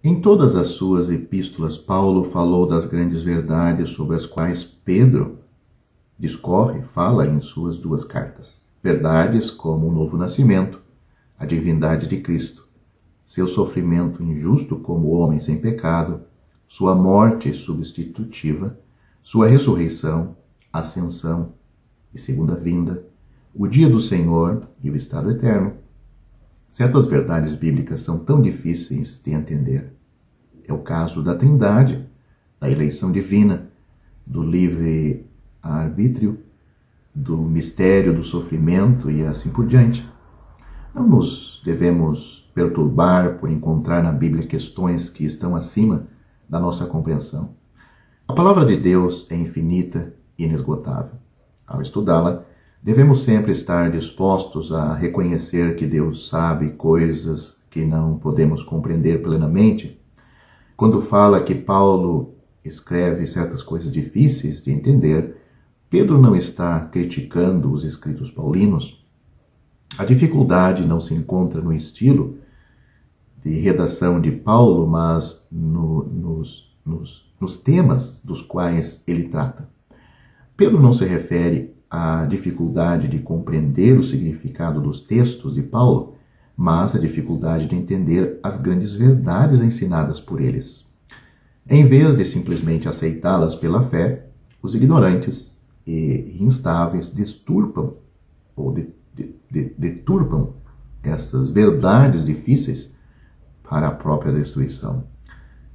Em todas as suas epístolas, Paulo falou das grandes verdades sobre as quais Pedro fala em suas duas cartas. Verdades como o novo nascimento, a divindade de Cristo, seu sofrimento injusto como homem sem pecado, sua morte substitutiva, sua ressurreição, ascensão e segunda vinda, o dia do Senhor e o estado eterno. Certas verdades bíblicas são tão difíceis de entender. É o caso da Trindade, da eleição divina, do livre-arbítrio, do mistério do sofrimento e assim por diante. Não nos devemos perturbar por encontrar na Bíblia questões que estão acima da nossa compreensão. A palavra de Deus é infinita e inesgotável. Ao estudá-la, devemos sempre estar dispostos a reconhecer que Deus sabe coisas que não podemos compreender plenamente. Quando fala que Paulo escreve certas coisas difíceis de entender, Pedro não está criticando os escritos paulinos. A dificuldade não se encontra no estilo de redação de Paulo, mas nos temas dos quais ele trata. Pedro não se refere à dificuldade de compreender o significado dos textos de Paulo, mas à dificuldade de entender as grandes verdades ensinadas por eles. Em vez de simplesmente aceitá-las pela fé, os ignorantes e instáveis deturpam essas verdades difíceis para a própria destruição.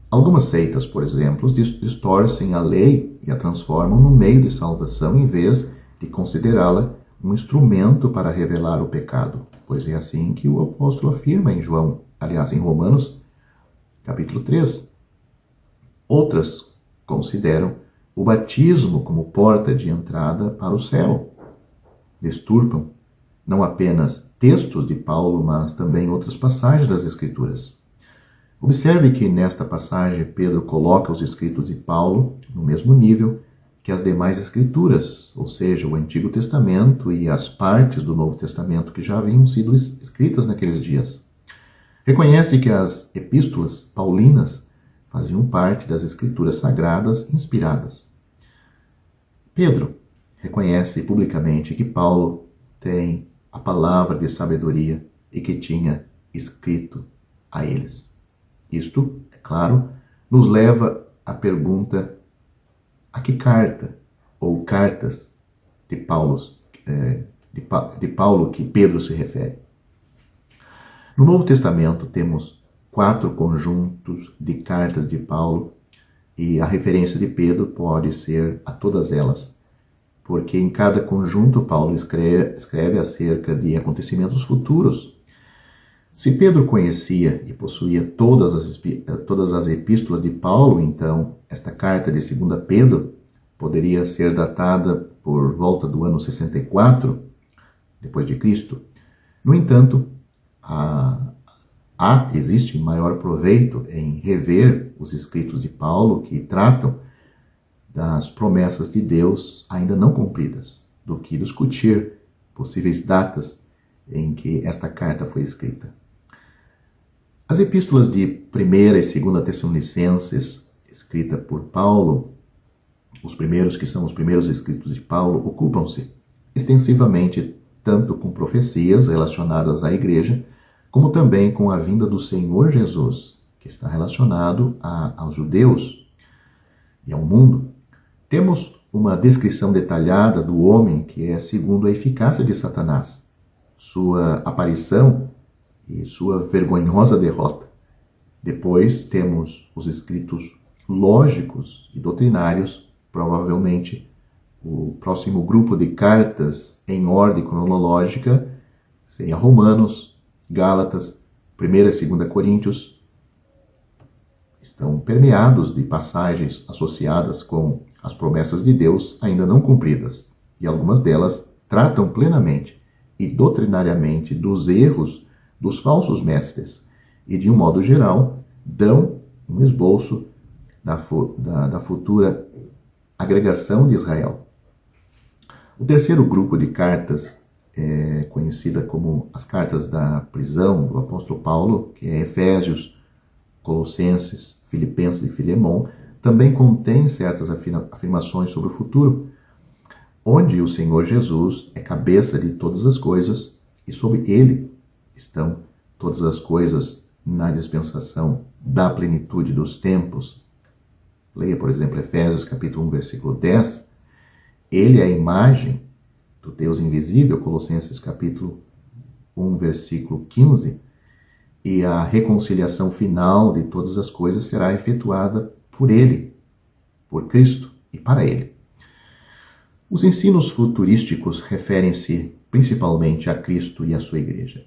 Algumas seitas, por exemplo, distorcem a lei e a transformam num meio de salvação em vez de considerá-la um instrumento para revelar o pecado, pois é assim que o apóstolo afirma em em Romanos, capítulo 3. Outras consideram o batismo como porta de entrada para o céu. Deturpam não apenas textos de Paulo, mas também outras passagens das Escrituras. Observe que nesta passagem Pedro coloca os escritos de Paulo no mesmo nível que as demais Escrituras, ou seja, o Antigo Testamento e as partes do Novo Testamento que já haviam sido escritas naqueles dias. Reconhece que as epístolas paulinas faziam parte das Escrituras sagradas inspiradas. Pedro reconhece publicamente que Paulo tem a palavra de sabedoria e que tinha escrito a eles. Isto, é claro, nos leva à pergunta: a que carta ou cartas de Paulo que Pedro se refere? No Novo Testamento temos 4 conjuntos de cartas de Paulo e a referência de Pedro pode ser a todas elas, porque em cada conjunto Paulo escreve acerca de acontecimentos futuros. Se Pedro conhecia e possuía todas as epístolas de Paulo, então esta carta de 2 Pedro poderia ser datada por volta do ano 64 depois de Cristo. No entanto, existe maior proveito em rever os escritos de Paulo que tratam das promessas de Deus ainda não cumpridas, do que discutir possíveis datas em que esta carta foi escrita. As epístolas de 1ª e 2ª Tessalonicenses, escrita por Paulo, os primeiros que são os primeiros escritos de Paulo, ocupam-se extensivamente tanto com profecias relacionadas à igreja, como também com a vinda do Senhor Jesus, que está relacionado aos judeus e ao mundo. Temos uma descrição detalhada do homem que é segundo a eficácia de Satanás, sua aparição e sua vergonhosa derrota. Depois temos os escritos lógicos e doutrinários, provavelmente o próximo grupo de cartas em ordem cronológica seria Romanos, Gálatas, 1ª e 2ª Coríntios. Estão permeados de passagens associadas com as promessas de Deus ainda não cumpridas, e algumas delas tratam plenamente e doutrinariamente dos erros dos falsos mestres e, de um modo geral, dão um esboço da futura agregação de Israel. O terceiro grupo de cartas é conhecida como as cartas da prisão do apóstolo Paulo, que é Efésios, Colossenses, Filipenses e Filemon, também contém certas afirmações sobre o futuro, onde o Senhor Jesus é cabeça de todas as coisas e sobre ele estão todas as coisas na dispensação da plenitude dos tempos. Leia, por exemplo, Efésios capítulo 1, versículo 10. Ele é a imagem do Deus invisível, Colossenses capítulo 1, versículo 15. E a reconciliação final de todas as coisas será efetuada por ele, por Cristo e para ele. Os ensinos futurísticos referem-se principalmente a Cristo e a sua igreja.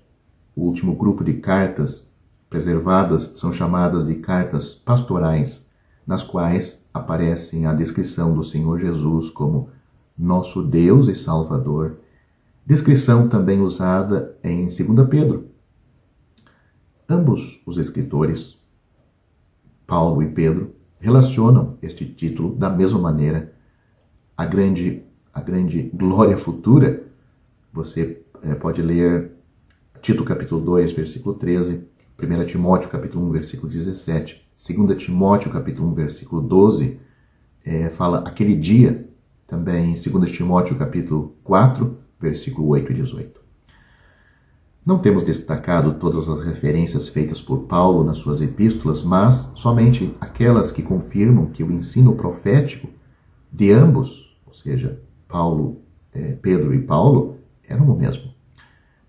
O último grupo de cartas preservadas são chamadas de cartas pastorais, nas quais aparecem a descrição do Senhor Jesus como nosso Deus e Salvador, descrição também usada em 2 Pedro. Ambos os escritores, Paulo e Pedro, relacionam este título da mesma maneira. A grande glória futura, você pode ler Tito capítulo 2, versículo 13, 1 Timóteo capítulo 1, versículo 17, 2 Timóteo capítulo 1, versículo 12, fala aquele dia, também 2 Timóteo capítulo 4, versículo 8 e 18. Não temos destacado todas as referências feitas por Paulo nas suas epístolas, mas somente aquelas que confirmam que o ensino profético de ambos, ou seja, Pedro e Paulo, eram o mesmo.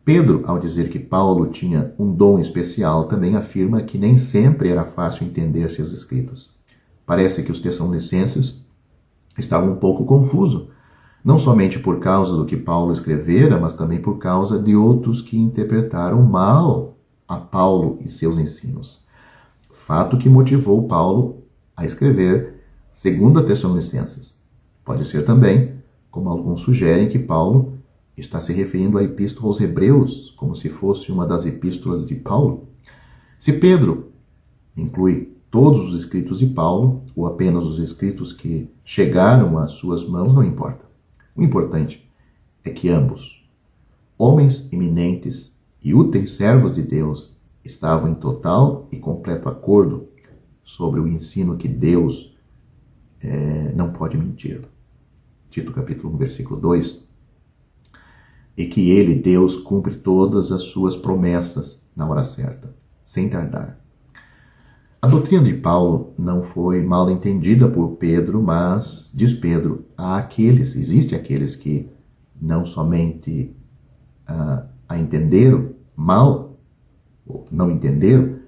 Pedro, ao dizer que Paulo tinha um dom especial, também afirma que nem sempre era fácil entender seus escritos. Parece que os tessalonicenses estavam um pouco confusos, não somente por causa do que Paulo escrevera, mas também por causa de outros que interpretaram mal a Paulo e seus ensinos. Fato que motivou Paulo a escrever 2 Tessalonicenses. Pode ser também, como alguns sugerem, que Paulo está se referindo à epístola aos Hebreus, como se fosse uma das epístolas de Paulo. Se Pedro inclui todos os escritos de Paulo, ou apenas os escritos que chegaram às suas mãos, não importa. O importante é que ambos, homens eminentes e úteis servos de Deus, estavam em total e completo acordo sobre o ensino que Deus não pode mentir. Tito capítulo 1, versículo 2. E que ele, Deus, cumpre todas as suas promessas na hora certa, sem tardar. A doutrina de Paulo não foi mal entendida por Pedro, mas, diz Pedro, existem aqueles que não somente a entenderam mal, ou não entenderam,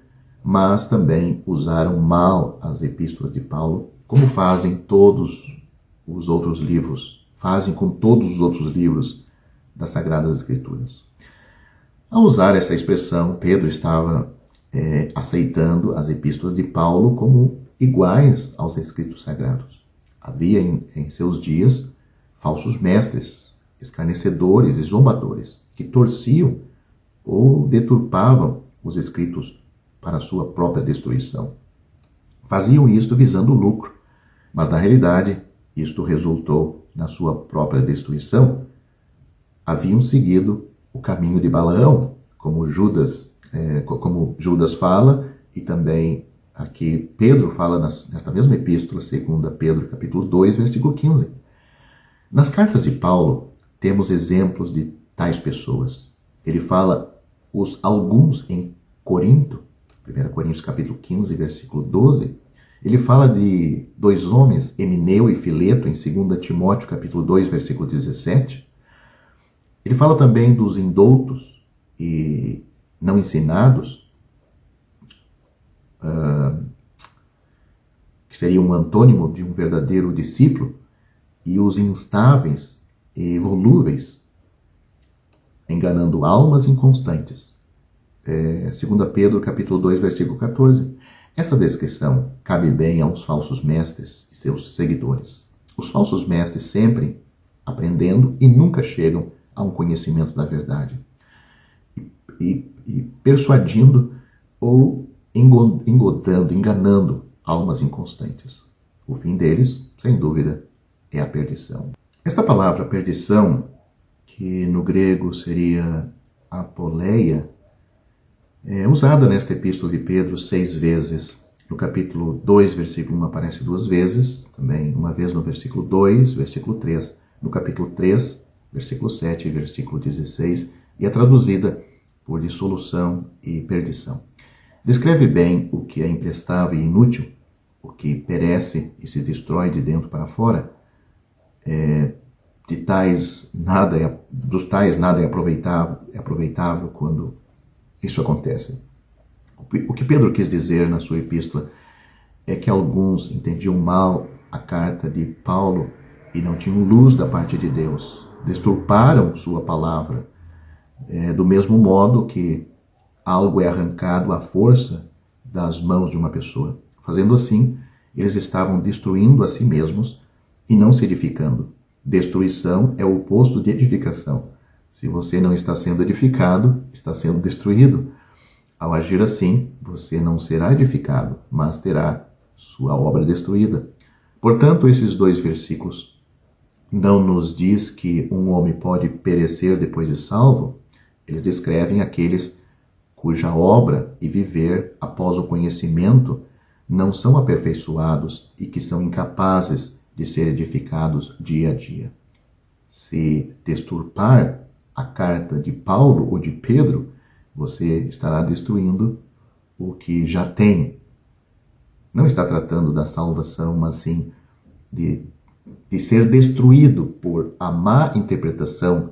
mas também usaram mal as epístolas de Paulo, como fazem todos os outros livros, fazem com todos os outros livros das Sagradas Escrituras. Ao usar essa expressão, Pedro estava aceitando as epístolas de Paulo como iguais aos escritos sagrados. Havia em seus dias falsos mestres, escarnecedores e zombadores, que torciam ou deturpavam os escritos para sua própria destruição. Faziam isto visando o lucro, mas na realidade isto resultou na sua própria destruição. Haviam seguido o caminho de Balaão, como Judas fala, e também aqui Pedro fala nesta mesma epístola, 2 Pedro capítulo 2, versículo 15. Nas cartas de Paulo, temos exemplos de tais pessoas. Ele fala alguns em Corinto, 1 Coríntios capítulo 15, versículo 12. Ele fala de dois homens, Emineu e Fileto, em 2 Timóteo capítulo 2, versículo 17. Ele fala também dos indoutos e não ensinados, que seria um antônimo de um verdadeiro discípulo, e os instáveis e volúveis, enganando almas inconstantes. 2 Pedro capítulo 2, versículo 14. Essa descrição cabe bem aos falsos mestres e seus seguidores. Os falsos mestres sempre aprendendo e nunca chegam a um conhecimento da verdade. E persuadindo ou enganando almas inconstantes. O fim deles, sem dúvida, é a perdição. Esta palavra perdição, que no grego seria apoleia, É usada nesta epístola de Pedro 6 vezes. No capítulo 2, versículo 1 aparece 2 vezes, também uma vez no versículo 2, versículo 3, no capítulo 3, versículo 7 e versículo 16, e é traduzida por dissolução e perdição. Descreve bem o que é imprestável e inútil, o que perece e se destrói de dentro para fora. Dos tais nada é aproveitável quando isso acontece. O que Pedro quis dizer na sua epístola é que alguns entendiam mal a carta de Paulo e não tinham luz da parte de Deus, deturparam sua palavra, do mesmo modo que algo é arrancado à força das mãos de uma pessoa. Fazendo assim, eles estavam destruindo a si mesmos e não se edificando. Destruição é o oposto de edificação. Se você não está sendo edificado, está sendo destruído. Ao agir assim, você não será edificado, mas terá sua obra destruída. Portanto, esses 2 versículos não nos diz que um homem pode perecer depois de salvo. Eles descrevem aqueles cuja obra e viver após o conhecimento não são aperfeiçoados e que são incapazes de ser edificados dia a dia. Se deturpar a carta de Paulo ou de Pedro, você estará destruindo o que já tem. Não está tratando da salvação, mas sim de ser destruído por a má interpretação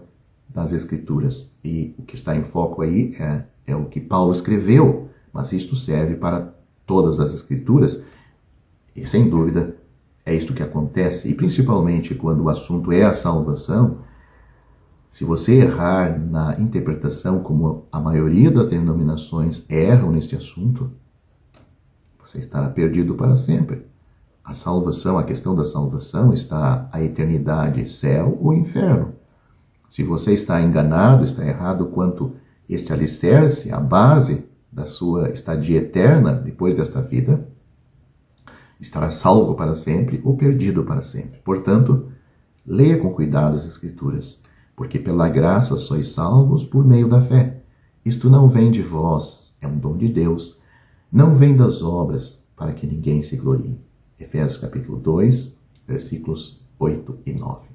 das Escrituras. E o que está em foco aí é o que Paulo escreveu, mas isto serve para todas as Escrituras. E sem dúvida é isto que acontece, e principalmente quando o assunto é a salvação. Se você errar na interpretação, como a maioria das denominações erram neste assunto, você estará perdido para sempre. A salvação, a questão da salvação está a eternidade, céu ou inferno. Se você está enganado, está errado quanto este alicerce, a base da sua estadia eterna depois desta vida, estará salvo para sempre ou perdido para sempre. Portanto, leia com cuidado as Escrituras, porque pela graça sois salvos por meio da fé. Isto não vem de vós, é um dom de Deus, não vem das obras, para que ninguém se glorie. Efésios capítulo 2, versículos 8 e 9.